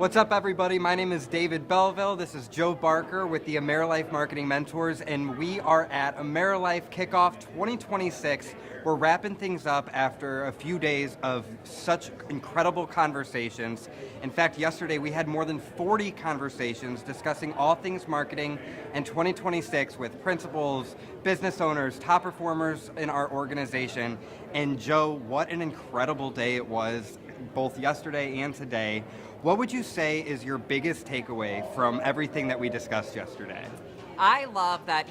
What's up, everybody? My name is David Belleville. This is Joe Barker with the AmeriLife Marketing Mentors, and we are at AmeriLife Kickoff 2026. We're wrapping things up after a few days of such incredible conversations. In fact, yesterday we had more than 40 conversations discussing all things marketing in 2026 with principals, business owners, top performers in our organization. And Joe, what an incredible day it was, both yesterday and today. What would you say is your biggest takeaway from everything that we discussed yesterday? I love that,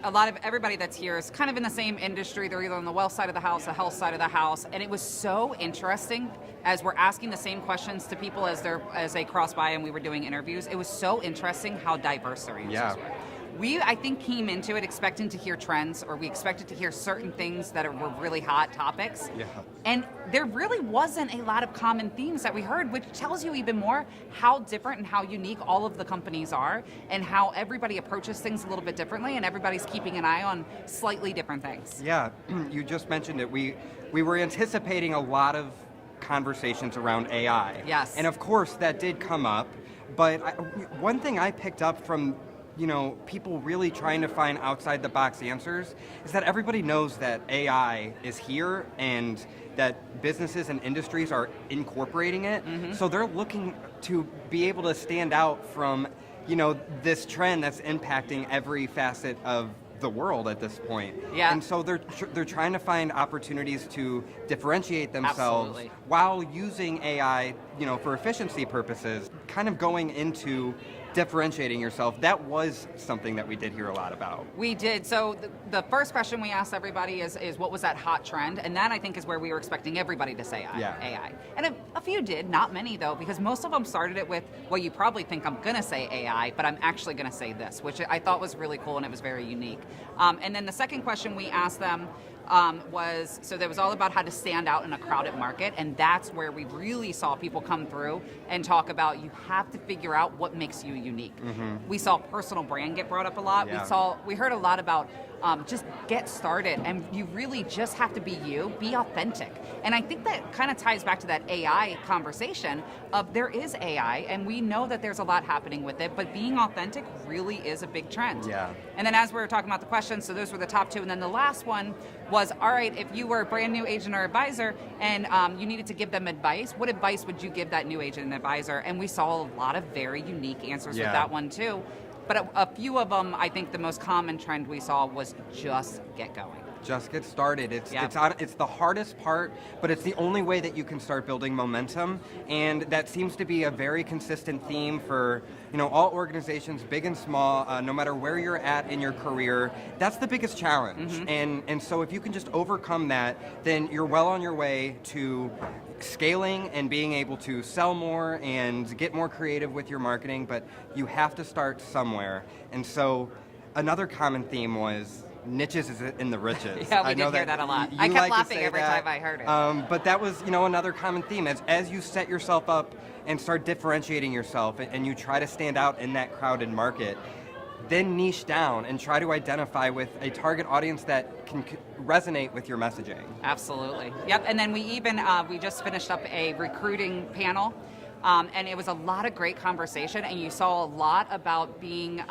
a lot of everybody that's here is kind of in the same industry. They're either on the wealth side of the house, the health side of the house, and it was so interesting as we're asking the same questions to people as they cross by and we were doing interviews. It was so interesting how diverse their answers were. We, I think, came into it expecting to hear trends, or we expected to hear certain things that were really hot topics. Yeah. And there really wasn't a lot of common themes that we heard, which tells you even more how different and how unique all of the companies are, and how everybody approaches things a little bit differently, and everybody's keeping an eye on slightly different things. Yeah, you just mentioned it. We were anticipating a lot of conversations around AI. Yes. And of course, that did come up, but one thing I picked up from people really trying to find outside the box answers is that everybody knows that AI is here and that businesses and industries are incorporating it. Mm-hmm. So they're looking to be able to stand out from, this trend that's impacting every facet of the world at this point. Yeah. And so they're trying to find opportunities to differentiate themselves. Absolutely. While using AI, for efficiency purposes, kind of going into differentiating yourself. That was something that we did hear a lot about. We did. So the first question we asked everybody is what was that hot trend? And that, I think, is where we were expecting everybody to say AI. And a few did, not many though, because most of them started it with, well, you probably think I'm going to say AI, but I'm actually going to say this, which I thought was really cool and it was very unique. And then the second question we asked them so there was all about how to stand out in a crowded market, and that's where we really saw people come through and talk about you have to figure out what makes you unique. Mm-hmm. We saw personal brand get brought up a lot. Yeah. We heard a lot about just get started, and you really just have to be you, be authentic. And I think that kind of ties back to that AI conversation of there is AI, and we know that there's a lot happening with it, but being authentic really is a big trend. Yeah. And then as we were talking about the questions, so those were the top two, and then the last one was, all right, if you were a brand new agent or advisor and you needed to give them advice, what advice would you give that new agent and advisor? And we saw a lot of very unique answers with that one too. But a few of them, I think the most common trend we saw was just get going. Just get started. It's the hardest part, but it's the only way that you can start building momentum, and that seems to be a very consistent theme for all organizations, big and small, no matter where you're at in your career. That's the biggest challenge, mm-hmm. and so if you can just overcome that, then you're well on your way to scaling and being able to sell more and get more creative with your marketing, but you have to start somewhere. And so another common theme was niches is in the riches. Yeah, we did hear that a lot. I kept laughing every time I heard it. But that was, another common theme. As you set yourself up and start differentiating yourself and you try to stand out in that crowded market, then niche down and try to identify with a target audience that can resonate with your messaging. Absolutely. Yep, and then we just finished up a recruiting panel. And it was a lot of great conversation, and you saw a lot about being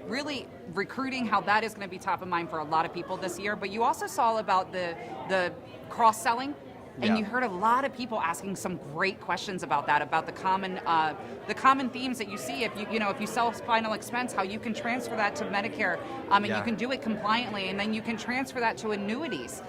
really recruiting, how that is going to be top of mind for a lot of people this year. But you also saw about the cross-selling, and you heard a lot of people asking some great questions about that, about the common themes that you see. If you sell final expense, how you can transfer that to Medicare, and you can do it compliantly, and then you can transfer that to annuities.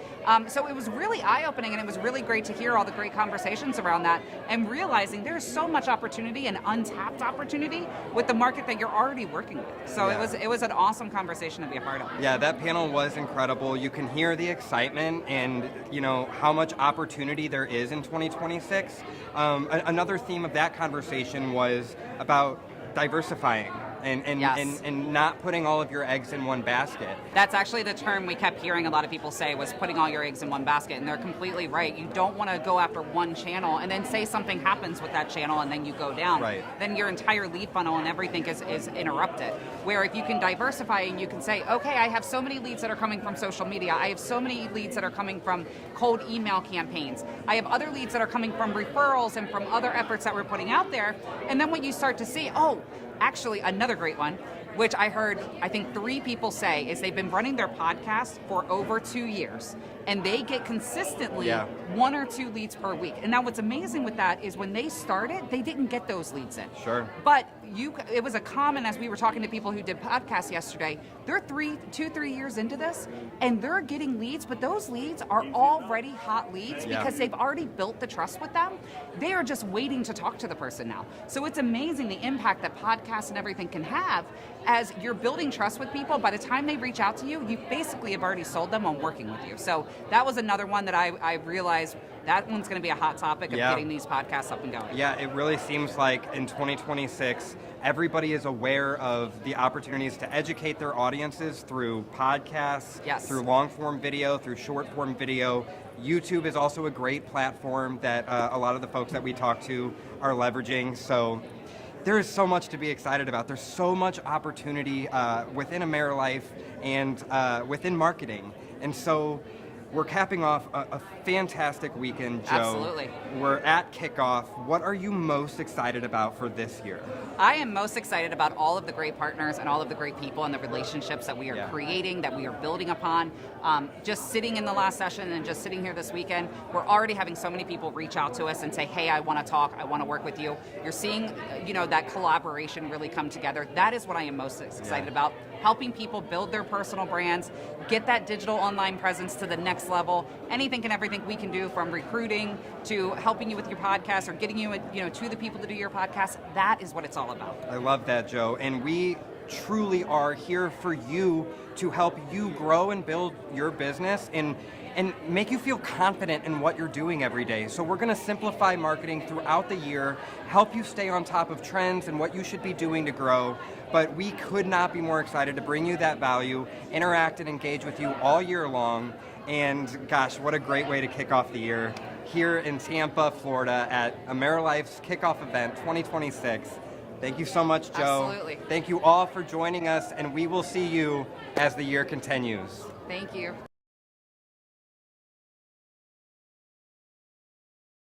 So it was really eye-opening, and it was really great to hear all the great conversations around that, and realizing there's so much opportunity and untapped opportunity with the market that you're already working with. So it was an awesome conversation to be a part of. Yeah, that panel was incredible. You can hear the excitement and how much opportunity there is in 2026. Another theme of that conversation was about diversifying and, Yes. and not putting all of your eggs in one basket. That's actually the term we kept hearing a lot of people say, was putting all your eggs in one basket, and they're completely right. You don't want to go after one channel and then say something happens with that channel and then you go down. Right. Then your entire lead funnel and everything is interrupted. Where if you can diversify and you can say, okay, I have so many leads that are coming from social media. I have so many leads that are coming from cold email campaigns. I have other leads that are coming from referrals and from other efforts that we're putting out there. And then what you start to see, oh, actually another great one, which I heard, I think 3 people say, is they've been running their podcast for over 2 years. And they get consistently 1 or 2 leads per week. And now what's amazing with that is when they started, they didn't get those leads in. Sure. But it was a common, as we were talking to people who did podcasts yesterday, they're 2-3 years into this, and they're getting leads, but those leads are already hot leads because they've already built the trust with them. They are just waiting to talk to the person now. So it's amazing the impact that podcasts and everything can have as you're building trust with people. By the time they reach out to you, you basically have already sold them on working with you. So that was another one that I realized that one's going to be a hot topic of getting these podcasts up and going. Yeah, it really seems like in 2026, everybody is aware of the opportunities to educate their audiences through podcasts, through long-form video, through short-form video. YouTube is also a great platform that a lot of the folks that we talk to are leveraging. So there is so much to be excited about. There's so much opportunity within AmeriLife and within marketing. And so we're capping off a fantastic weekend, Joe. Absolutely. We're at Kickoff. What are you most excited about for this year? I am most excited about all of the great partners and all of the great people and the relationships that we are creating, that we are building upon. Just sitting in the last session and just sitting here this weekend, we're already having so many people reach out to us and say, hey, I want to talk, I want to work with you. You're seeing that collaboration really come together. That is what I am most excited about. Helping people build their personal brands, get that digital online presence to the next level. Anything and everything we can do, from recruiting to helping you with your podcast or getting you, to the people to do your podcast. That is what it's all about. I love that, Joe. And we truly are here for you to help you grow and build your business and make you feel confident in what you're doing every day. So we're going to simplify marketing throughout the year, help you stay on top of trends and what you should be doing to grow. But we could not be more excited to bring you that value, interact and engage with you all year long. And gosh, what a great way to kick off the year here in Tampa, Florida at AmeriLife's Kickoff event 2026. Thank you so much, Joe. Absolutely. Thank you all for joining us, and we will see you as the year continues. Thank you.